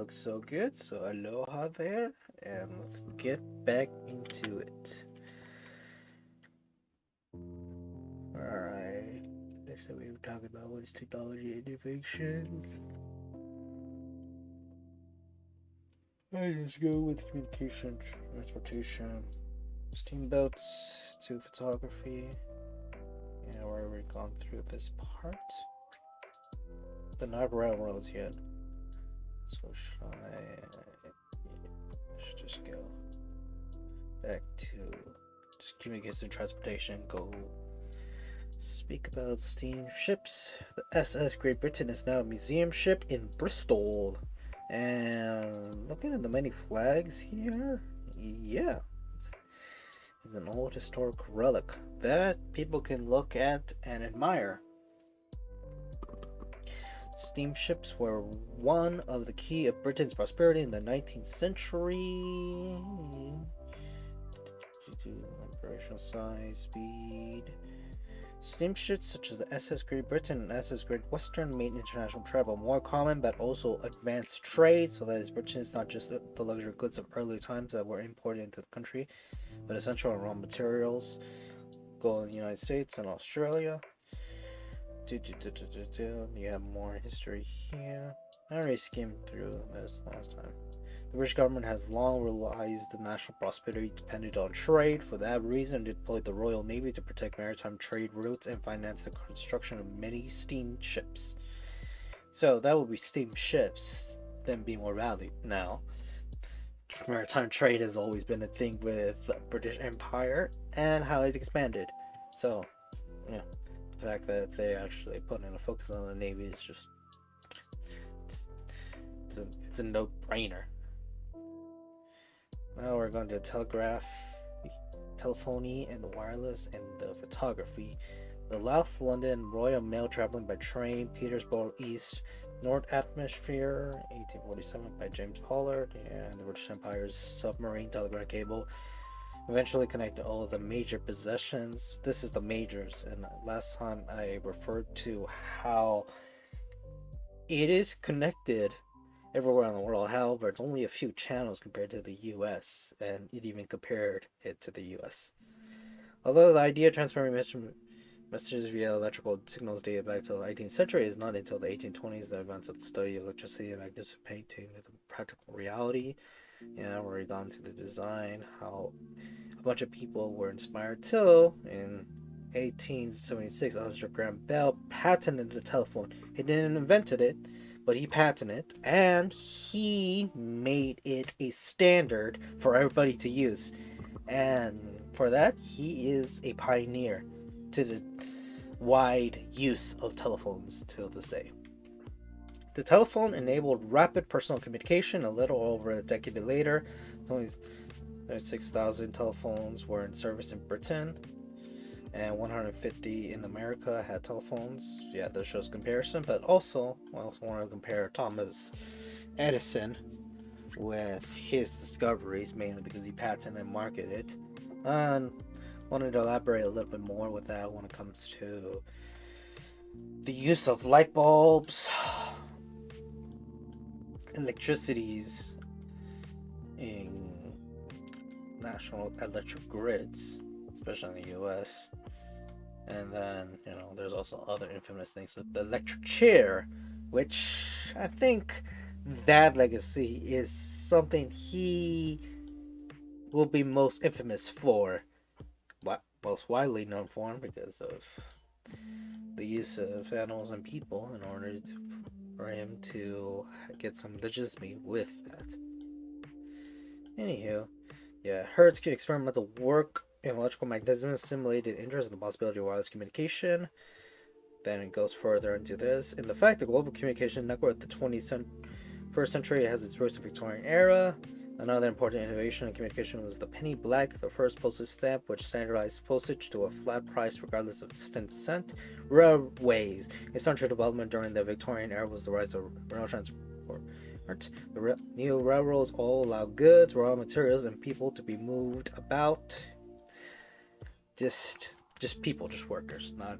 looks so good. So aloha there, and let's get back into it. Alright. Next time we were talking about what is technology innovations. I just go with communication, transportation, steamboats to photography. Yeah, we've already gone through this part. But not railroads yet. So I should just go back to just communication transportation. Go speak about steamships. The SS Great Britain is now a museum ship in Bristol. And looking at the many flags here, yeah, it's an old historic relic that people can look at and admire. Steamships were one of the key of Britain's prosperity in the 19th century. Operational size, speed. Steamships such as the SS Great Britain and SS Great Western made international travel more common, but also advanced trade. So that is, Britain is not just the luxury goods of early times that were imported into the country, but essential raw materials go in the United States and Australia. You have more history here. I already skimmed through this last time. The British government has long realized the national prosperity depended on trade. For that reason, it deployed the Royal Navy to protect maritime trade routes and finance the construction of many steamships. So that would be steamships, then be more valued. Now, maritime trade has always been a thing with the British Empire and how it expanded. So, yeah, the fact that they actually put in a focus on the Navy is just it's a no-brainer. Now we're going to telegraph, telephony, and the wireless, and the photography. The South London Royal Mail traveling by train, Petersburg East, North Atmosphere, 1847 by James Pollard, and the British Empire's submarine telegraph cable eventually connected all of the major possessions. This is the majors, and last time I referred to how it is connected everywhere in the world. However, it's only a few channels compared to the US, and it even compared it to the US. Although the idea of transferring messages via electrical signals dated back to the 18th century, is not until the 1820s that advance of the study of electricity and magnetism to the practical reality. Yeah, I've already gone through the design, how a bunch of people were inspired too. In 1876, Alexander Graham Bell patented the telephone. He didn't invent it, but he patented it, and he made it a standard for everybody to use. And for that, he is a pioneer to the wide use of telephones till this day. The telephone enabled rapid personal communication. A little over a decade later, only 36,000 telephones were in service in Britain, and 150 in America had telephones. Yeah, this shows comparison, but also I also want to compare Thomas Edison with his discoveries, mainly because he patented and marketed it. And wanted to elaborate a little bit more with that when it comes to the use of light bulbs, electricities in national electric grids, especially in the US. And then, there's also other infamous things like the electric chair, which I think that legacy is something he will be most infamous for, most widely known for, because of the use of animals and people in order for him to get some legitimacy with that. Anywho, yeah, Hertz's experimental work in electrical magnetism stimulated interest in the possibility of wireless communication. Then it goes further into this. In the fact, the global communication network of the 21st century has its roots in the Victorian era. Another important innovation in communication was the penny black, the first postage stamp which standardized postage to a flat price regardless of distance sent. Railways. A central development during the Victorian era was the rise of rail transport. The new railroads all allow goods, raw materials, and people to be moved about. Just people, just workers, not.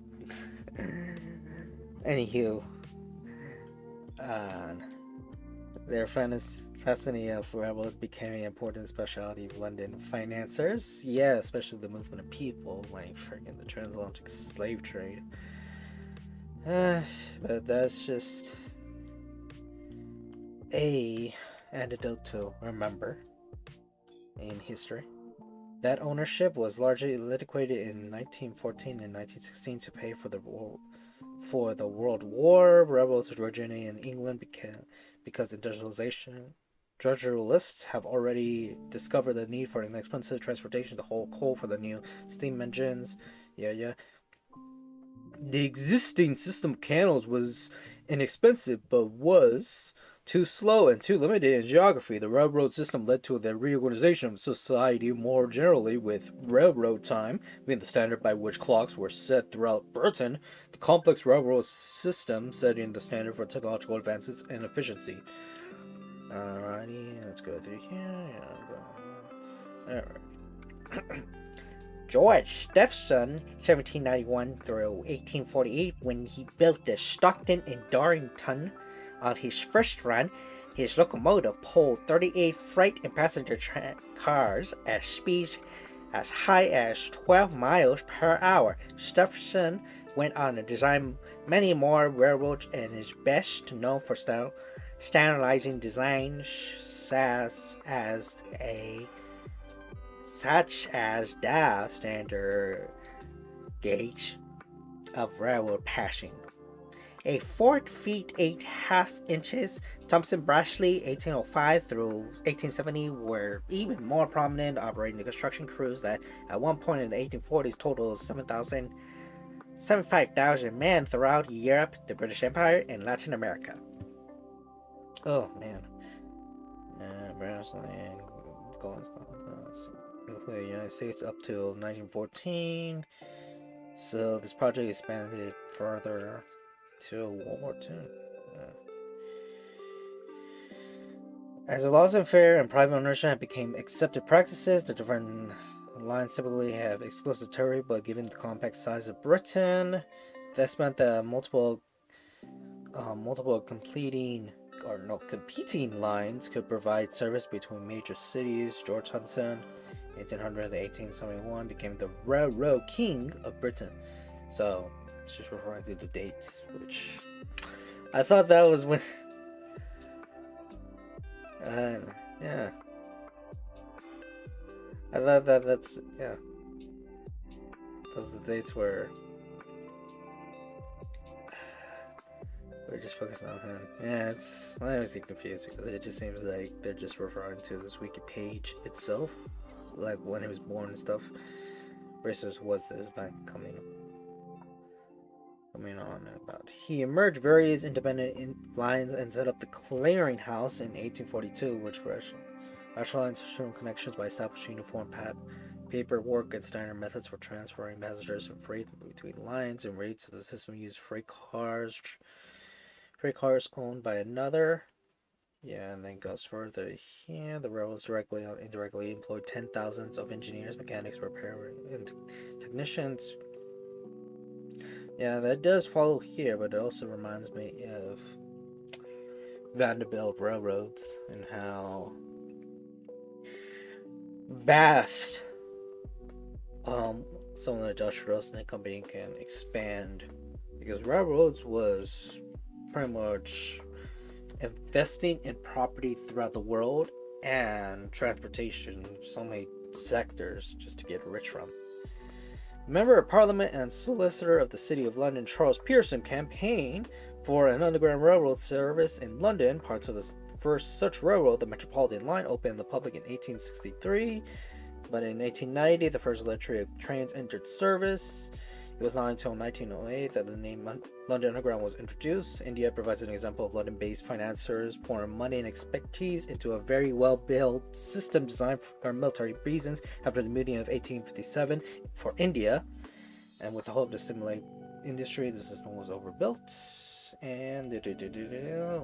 Anywho, Their fascinating of rebels became an important specialty of London financiers. Yeah, especially the movement of people, like friggin' the transatlantic slave trade. Uh, but that's just a anecdote to remember in history. That ownership was largely liquidated in 1914 and 1916 to pay for the World War. Rebels originated in England because industrialists have already discovered the need for an expensive transportation to haul coal for the new steam engines. Yeah. The existing system of canals was inexpensive, but was too slow and too limited in geography. The railroad system led to the reorganization of society more generally, with railroad time being the standard by which clocks were set throughout Britain. The complex railroad system setting the standard for technological advances and efficiency. Alrighty, let's go through here. Alright. George Stephenson, 1791 through 1848, when he built the Stockton and Darlington on his first run, his locomotive pulled 38 freight and passenger cars at speeds as high as 12 miles per hour. Stephenson went on to design many more railroads and is best known for standardizing designs such as the standard gauge of railroad passing. A 4 feet 8 inches, Thompson Brashley, 1805 through 1870, were even more prominent, operating the construction crews that at one point in the 1840s totaled 75,000 men throughout Europe, the British Empire, and Latin America. Oh man. Brashley going the United States up till 1914. So this project expanded further to World War II. As the laws of fair and private ownership became accepted practices, the different lines typically have exclusive territory, but given the compact size of Britain, this meant that multiple competing lines could provide service between major cities. George Hudson, 1800 to 1871, became the railroad king of Britain. So it's just referring to the dates, which I thought that was when. Yeah. I thought that's those are the dates where we're just focusing on him. Yeah, I always get confused because it just seems like they're just referring to this wiki page itself, like when he was born and stuff, versus what's this back coming on about. He emerged various independent lines and set up the Clearing House in 1842, which rationalized certain connections by establishing uniform paperwork and standard methods for transferring passengers and freight between lines, and rates of the system used freight cars owned by another. Yeah, and then goes further here. The railroads directly or indirectly employed 10,000s of engineers, mechanics, repairers, and technicians. Yeah, that does follow here, but it also reminds me of Vanderbilt railroads and how vast some of the industrials and company can expand, because railroads was pretty much investing in property throughout the world and transportation, so many sectors just to get rich from. Member of Parliament and Solicitor of the City of London Charles Pearson campaigned for an underground railroad service in London. Parts of the first such railroad, the Metropolitan Line, opened to the public in 1863, but in 1890 the first electric trains entered service. It was not until 1908 that the name London Underground was introduced. India provides an example of London-based financiers pouring money and expertise into a very well-built system designed for military reasons after the Mutiny of 1857 for India. And with the hope to stimulate industry, the system was overbuilt. And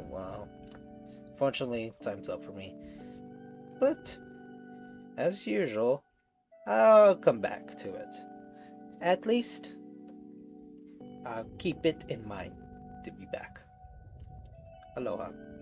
wow. Fortunately, time's up for me. But, as usual, I'll come back to it. At least, I'll keep it in mind to be back. Aloha.